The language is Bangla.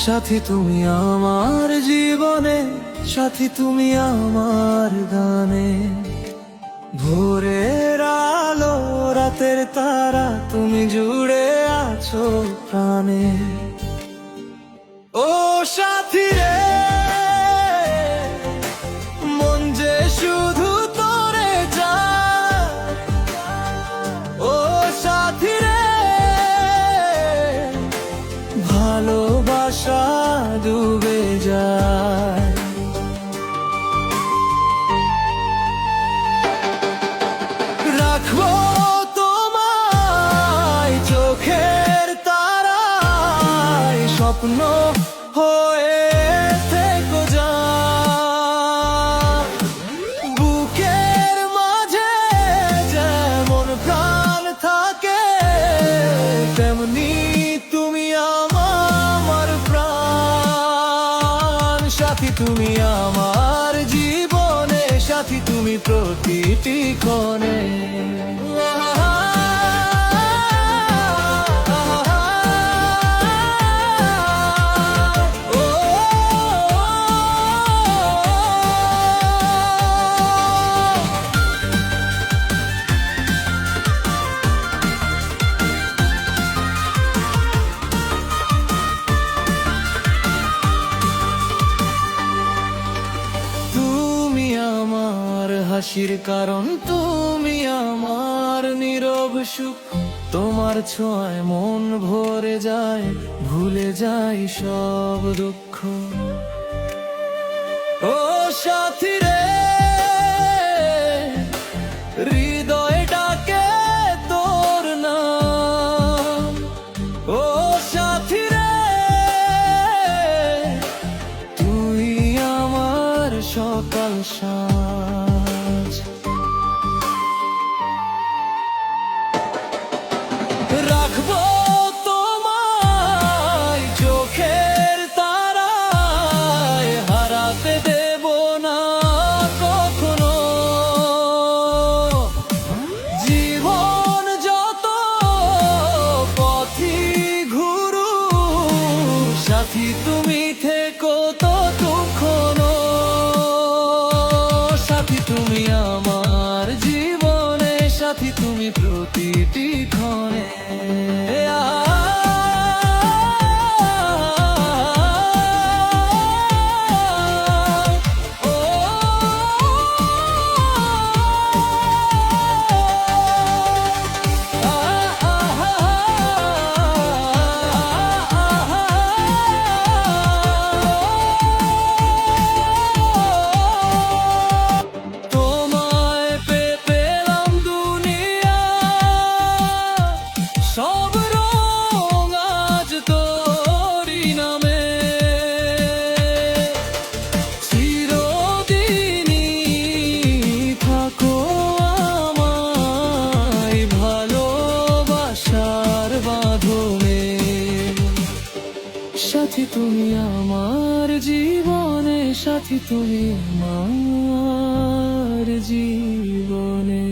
সাথী তুমি আমার জীবনে, সাথী তুমি আমার গানে। ভোরের আলো রাতের তারা, তুমি জুড়ে আছো প্রাণে। ও সাথী রে, মন যে শুধু তোরে যায়। ও সাথী রে, ভালোবাসা ডুবে যায়। রাখবো তোমায় চোখের তারায়, স্বপ্ন হয়ে থেকো যা। বুকের মাঝে যেমন প্রাণ থাকে, তেমনি তুমি আমার প্রাণ। সাথী তুমি আমার জীবনে, সাথী তুমি প্রতিটি ক্ষণে। তুমি আমার হাসির কারণ, তুমি আমার নীরব সুখ। তোমার ছোঁয়ায় মন ভরে যায়, ভুলে যাই সব দুঃখ। ও সাথী রে, হৃদয় ডাকে তোর নাম। ও সাথী রে, তুই আমার সকাল সাজ। রাখবো তোমায় চোখের তারায়, হারাতে দেব না কখনো। জীবন যত পথই ঘুরু, সাথী তুমি থেকো ততক্ষণ। সাথী তুমি আমার জীবনে, সাথী তুমি প্রতিটি ক্ষণে। তোমায় পেলাম দুনিয়া, সব রং আজ তোরই নামে। চিরদিনই থাকো আমায় ভালোবাসার বাঁধনে। সাথী তুমি আমার জীবনে, সাথী তুমি আমার জীবনে।